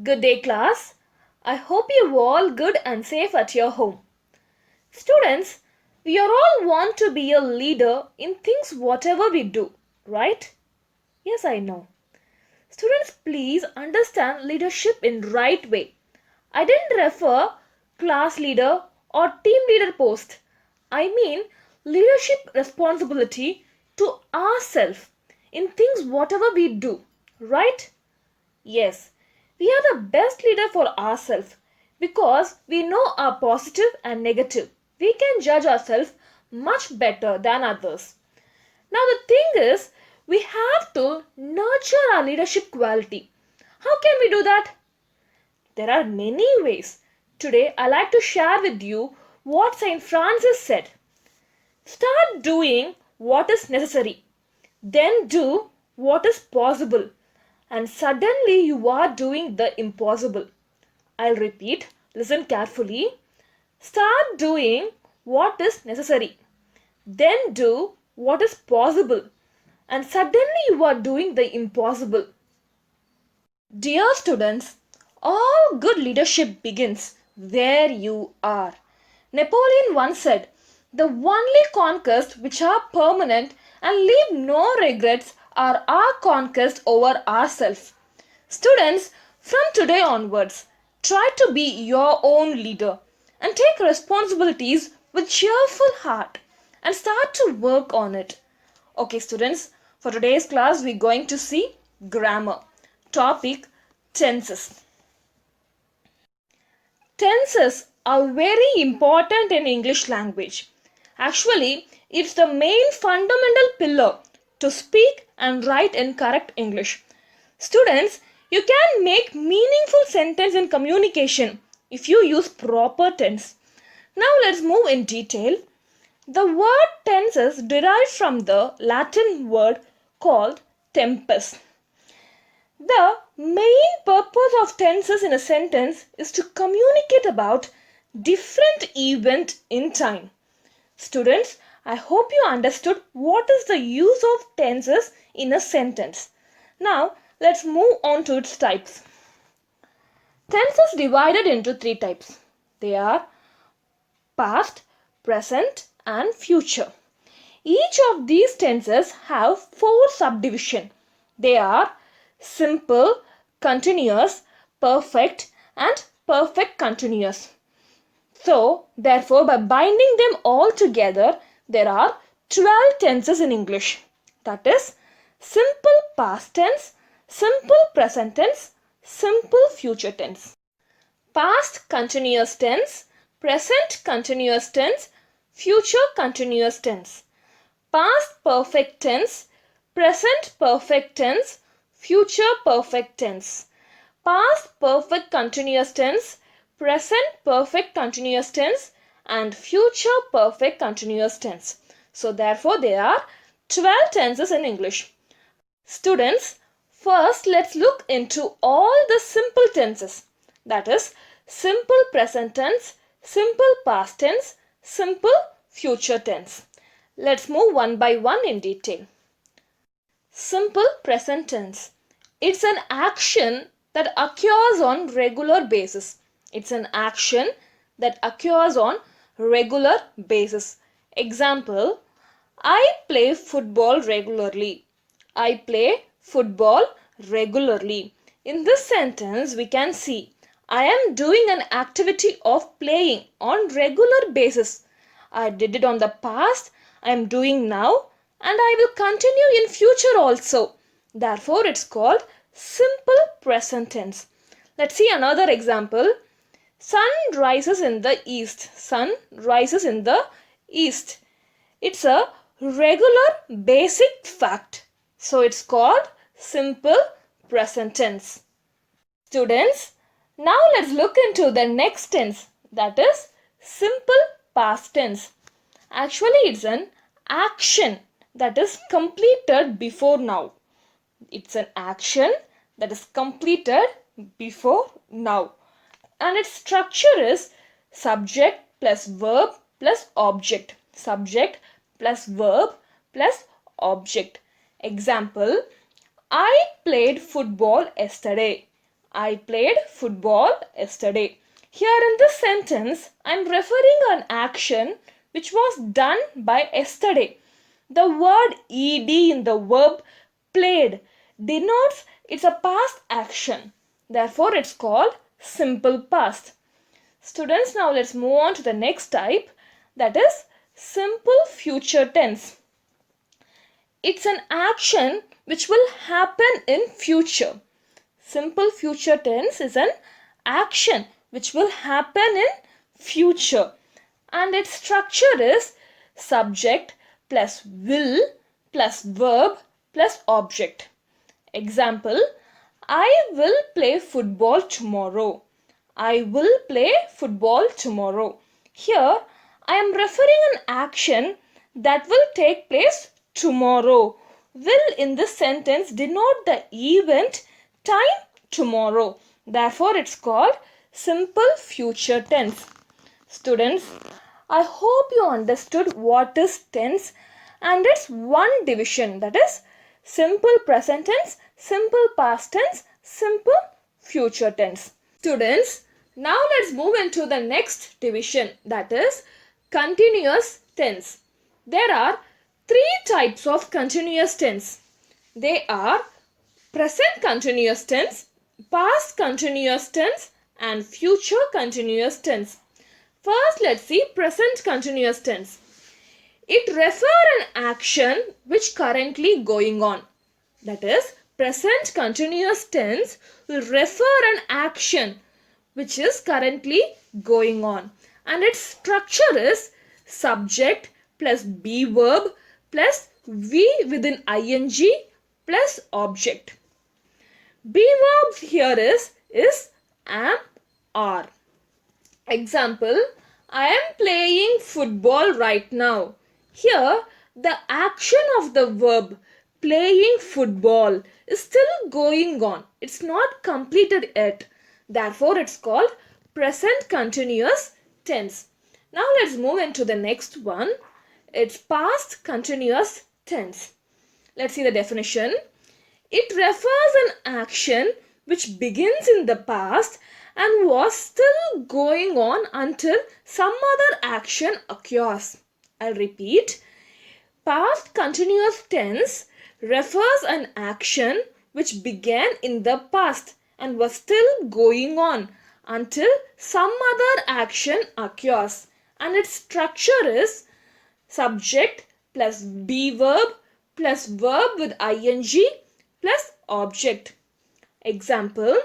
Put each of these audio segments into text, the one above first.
Good day, class. I hope you're all good and safe at your home. Students, we are all want to be a leader in things whatever we do, right? Yes, I know. Students, please understand leadership in right way. I didn't refer class leader or team leader post. I mean leadership responsibility to ourselves in things whatever we do, right? Yes, we are the best leader for ourselves because we know our positive and negative. We can judge ourselves much better than others. Now, the thing is, we have to nurture our leadership quality. How can we do that? There are many ways. Today, I like to share with you what Saint Francis said. Start doing what is necessary, then do what is possible, and suddenly you are doing the impossible. I'll repeat, listen carefully. Start doing what is necessary, then do what is possible, and suddenly you are doing the impossible. Dear students, all good leadership begins where you are. Napoleon once said, the only conquests which are permanent and leave no regrets are our conquest over ourselves. Students, from today onwards, try to be your own leader and take responsibilities with cheerful heart and start to work on it. Okay, students, for today's class, we're going to see grammar. Topic tenses. Tenses are very important in English language. Actually, it's the main fundamental pillar to speak and write in correct English. Students, you can make meaningful sentence in communication if you use proper tense. Now let's move in detail. The word tenses derived from the Latin word called tempus. The main purpose of tenses in a sentence is to communicate about different event in time. Students, I hope you understood what is the use of tenses in a sentence. Now, let's move on to its types. Tenses divided into three types. They are past, present, and future. Each of these tenses have four subdivisions. They are simple, continuous, perfect, and perfect continuous. So, therefore, by binding them all together, there are 12 tenses in English. That is, simple past tense, simple present tense, simple future tense. Past continuous tense, present continuous tense, future continuous tense. Past perfect tense, present perfect tense, future perfect tense. Past perfect continuous tense, present perfect continuous tense, and future perfect continuous tense. So therefore there are 12 tenses in English. Students, first let's look into all the simple tenses. That is simple present tense, simple past tense, simple future tense. Let's move one by one in detail. Simple present tense. It's an action that occurs on regular basis. It's an action that occurs on regular basis. Example, I play football regularly. I play football regularly. In this sentence, we can see I am doing an activity of playing on regular basis. I did it on the past, I am doing now, and I will continue in future also. Therefore, it's called simple present tense. Let's see another example. Sun rises in the east. Sun rises in the east. It's a regular basic fact. So it's called simple present tense. Students, now let's look into the next tense, that is simple past tense. Actually, it's an action that is completed before now. It's an action that is completed before now. And its structure is subject plus verb plus object. Subject plus verb plus object. Example, I played football yesterday. I played football yesterday. Here in this sentence, I am referring an action which was done by yesterday. The word ed in the verb played denotes it's a past action. Therefore, it's called simple past. Students, now let's move on to the next type, that is simple future tense. It's an action which will happen in future. Simple future tense is an action which will happen in future, and its structure is subject plus will plus verb plus object. Example, I will play football tomorrow. I will play football tomorrow. Here I am referring an action that will take place tomorrow. Will in this sentence denote the event time tomorrow. Therefore, it's called simple future tense. Students, I hope you understood what is tense and its one division, that is simple present tense, simple past tense, simple future tense. Students, now let's move into the next division, that is continuous tense. There are three types of continuous tense. They are present continuous tense, past continuous tense, and future continuous tense. First, let's see present continuous tense. It refers an action which currently going on. That is, present continuous tense will refer an action which is currently going on, and its structure is subject plus be verb plus V within ing plus object. Be verbs here is am, are. Example, I am playing football right now. Here, the action of the verb playing football is still going on. It's not completed yet. Therefore, it's called present continuous tense. Now, let's move into the next one. It's past continuous tense. Let's see the definition. It refers an action which begins in the past and was still going on until some other action occurs. I'll repeat. Past continuous tense refers an action which began in the past and was still going on until some other action occurs, and its structure is subject plus be verb plus verb with ing plus object. Example,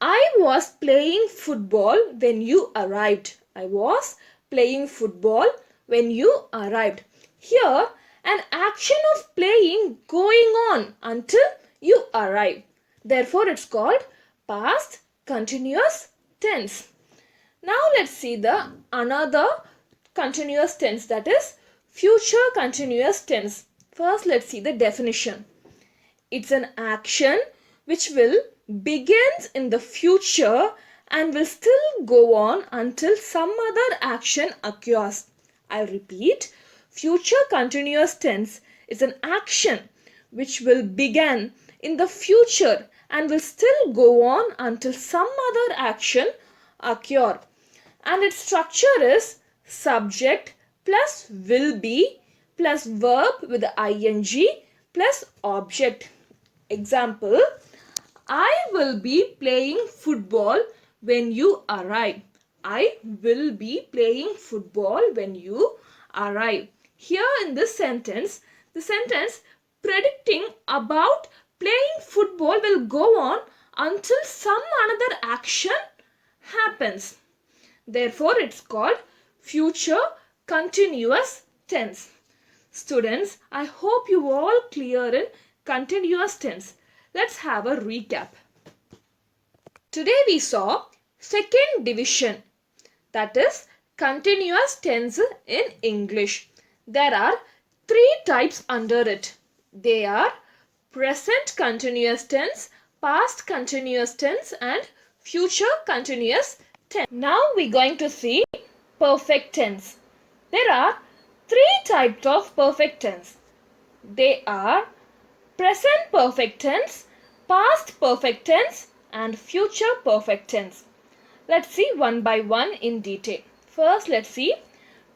I was playing football when you arrived. I was playing football when you arrived. Here, an action of playing going on until you arrive. Therefore, it's called past continuous tense. Now, let's see the another continuous tense, that is future continuous tense. First, let's see the definition. It's an action which will begins in the future and will still go on until some other action occurs. I'll repeat. Future continuous tense is an action which will begin in the future and will still go on until some other action occur. And its structure is subject plus will be plus verb with ing plus object. Example, I will be playing football when you arrive. I will be playing football when you arrive. Here in this sentence, the sentence predicting about playing football will go on until some another action happens. Therefore, it's called future continuous tense. Students, I hope you all clear in continuous tense. Let's have a recap. Today we saw second division, that is continuous tense in English. There are three types under it. They are present continuous tense, past continuous tense, and future continuous tense. Now we're going to see perfect tense. There are three types of perfect tense. They are present perfect tense, past perfect tense, and future perfect tense. Let's see one by one in detail. First, let's see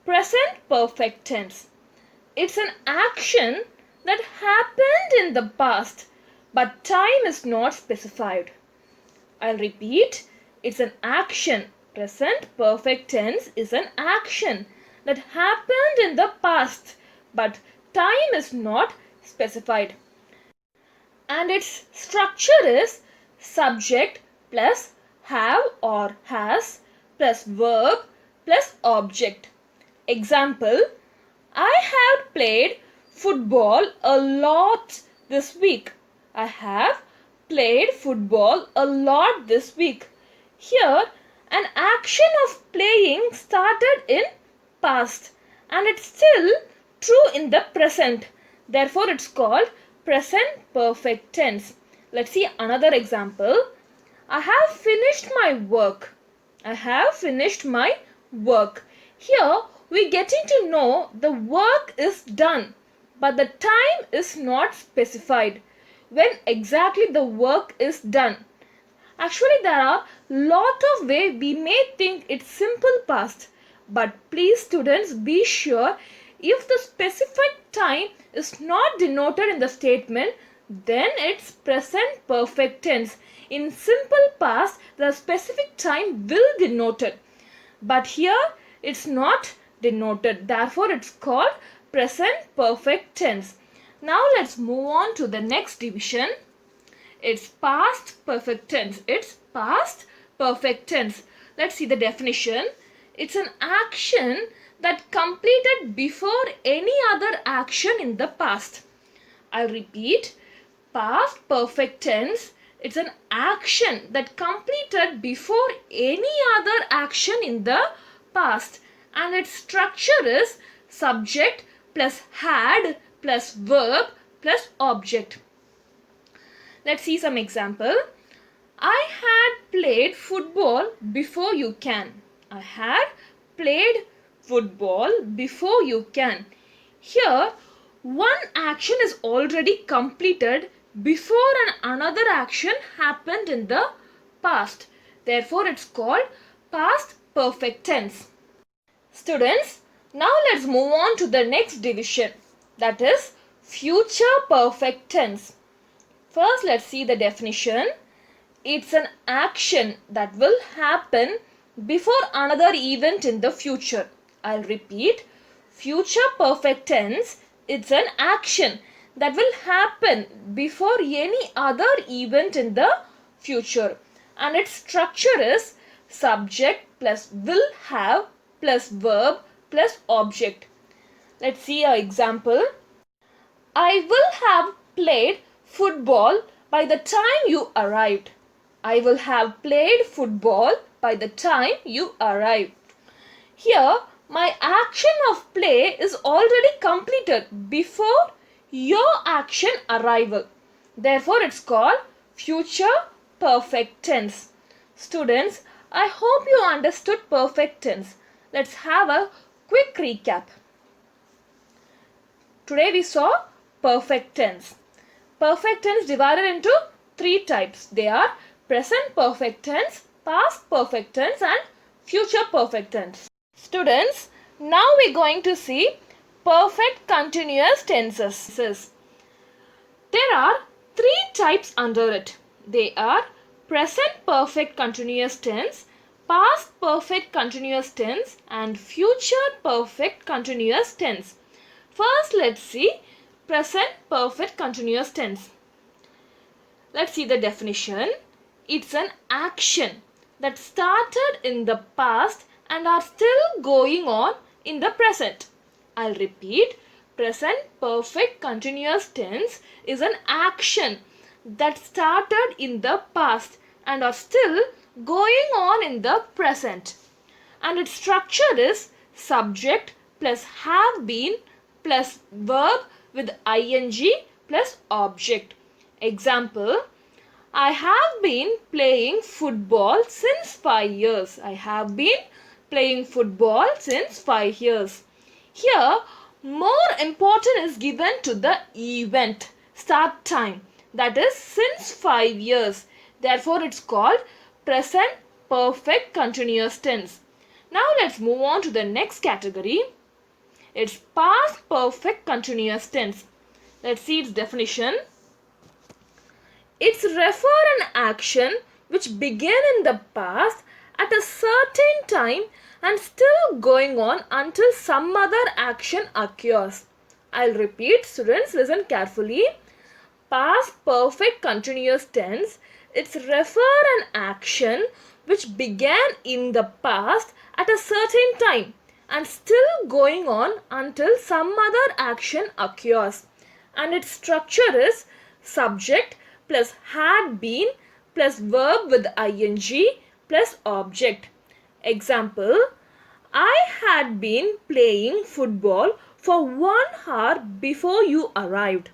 present perfect tense. It's an action that happened in the past, but time is not specified. I'll repeat. It's an action. Present perfect tense is an action that happened in the past, but time is not specified. And its structure is subject plus have or has plus verb plus object. Example, I have played football a lot this week. I have played football a lot this week. Here, an action of playing started in past and it's still true in the present. Therefore, it's called present perfect tense. Let's see another example. I have finished my work. I have finished my work. Here, we're getting to know the work is done, but the time is not specified. When exactly the work is done. Actually, there are lot of ways we may think it's simple past, but please students be sure if the specific time is not denoted in the statement, then it's present perfect tense. In simple past, the specific time will be denoted, but here it's not denoted. Therefore, it's called present perfect tense. Now let's move on to the next division. It's past perfect tense. It's past perfect tense. Let's see the definition. It's an action that completed before any other action in the past. I'll repeat. Past perfect tense. It's an action that completed before any other action in the past. And its structure is subject plus had plus verb plus object. Let's see some example. I had played football before you can. I had played football before you can. Here, one action is already completed before another action happened in the past. Therefore, it's called past perfect tense. Students, now let's move on to the next division. That is future perfect tense. First, let's see the definition. It's an action that will happen before another event in the future. I'll repeat. Future perfect tense, it's an action that will happen before any other event in the future. And its structure is subject plus will have plus verb plus object. Let's see an example. I will have played football by the time you arrived. I will have played football by the time you arrived. Here, my action of play is already completed before your action arrival. Therefore, it's called future perfect tense. Students, I hope you understood perfect tense. Let's have a quick recap. Today we saw perfect tense. Perfect tense divided into three types. They are present perfect tense, past perfect tense and future perfect tense. Students, now we're going to see perfect continuous tenses. There are three types under it. They are present perfect continuous tense, past perfect continuous tense and future perfect continuous tense. First, let's see present perfect continuous tense. Let's see the definition. It's an action that started in the past and are still going on in the present. I'll repeat. Present perfect continuous tense is an action that started in the past and are still going on in the present. And its structure is subject plus have been plus verb with ing plus object. Example, I have been playing football since 5 years. I have been playing football since 5 years. Here, more importance is given to the event, start time. That is since 5 years. Therefore, it's called present perfect continuous tense. Now, let's move on to the next category. It's past perfect continuous tense. Let's see its definition. It's refer an action which began in the past at a certain time and still going on until some other action occurs. I'll repeat, students, listen carefully. Past perfect continuous tense, it's refer an action which began in the past at a certain time and still going on until some other action occurs. And its structure is subject plus had been plus verb with ing plus object. Example, I had been playing football for 1 hour before you arrived.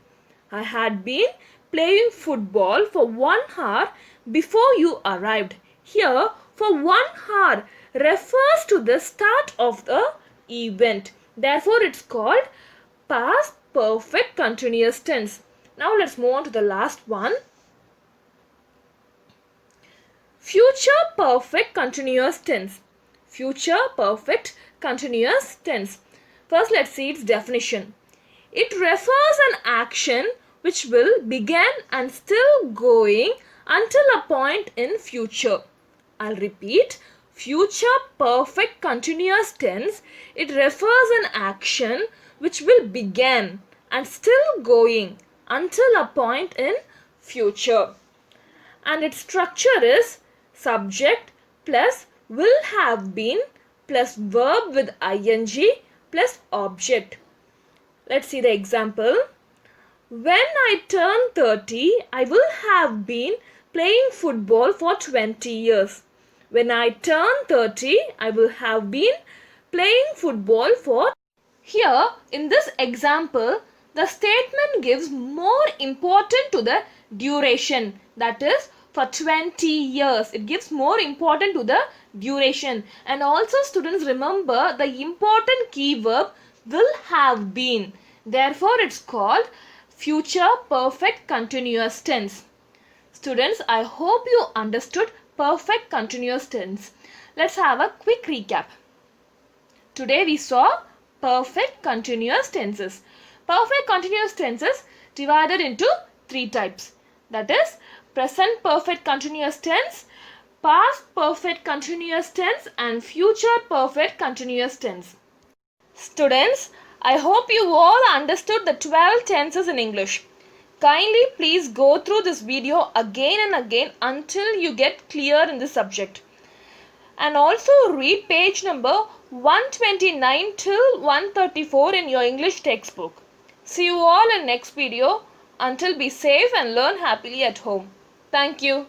I had been playing football for 1 hour before you arrived. Here, for 1 hour refers to the start of the event. Therefore, it's called past perfect continuous tense. Now, let's move on to the last one. Future perfect continuous tense. Future perfect continuous tense. First, let's see its definition. It refers an action which will begin and still going until a point in future. I'll repeat. Future perfect continuous tense. It refers an action which will begin and still going until a point in future. And its structure is subject plus will have been plus verb with ing plus object. Let's see the example. When I turn 30, I will have been playing football for 20 years. When I turn 30, I will have been playing football for. Here, in this example, the statement gives more importance to the duration. That is, for 20 years. It gives more importance to the duration. And also, students, remember the important key verb will have been. Therefore, it's called future perfect continuous tense. Students, I hope you understood perfect continuous tense. Let's have a quick recap. Today we saw perfect continuous tenses. Perfect continuous tenses divided into 3 types. That is present perfect continuous tense, past perfect continuous tense and future perfect continuous tense. Students, I hope you all understood the 12 tenses in English. Kindly please go through this video again and again until you get clear in this subject. And also read page number 129 till 134 in your English textbook. See you all in next video. Until be safe and learn happily at home. Thank you.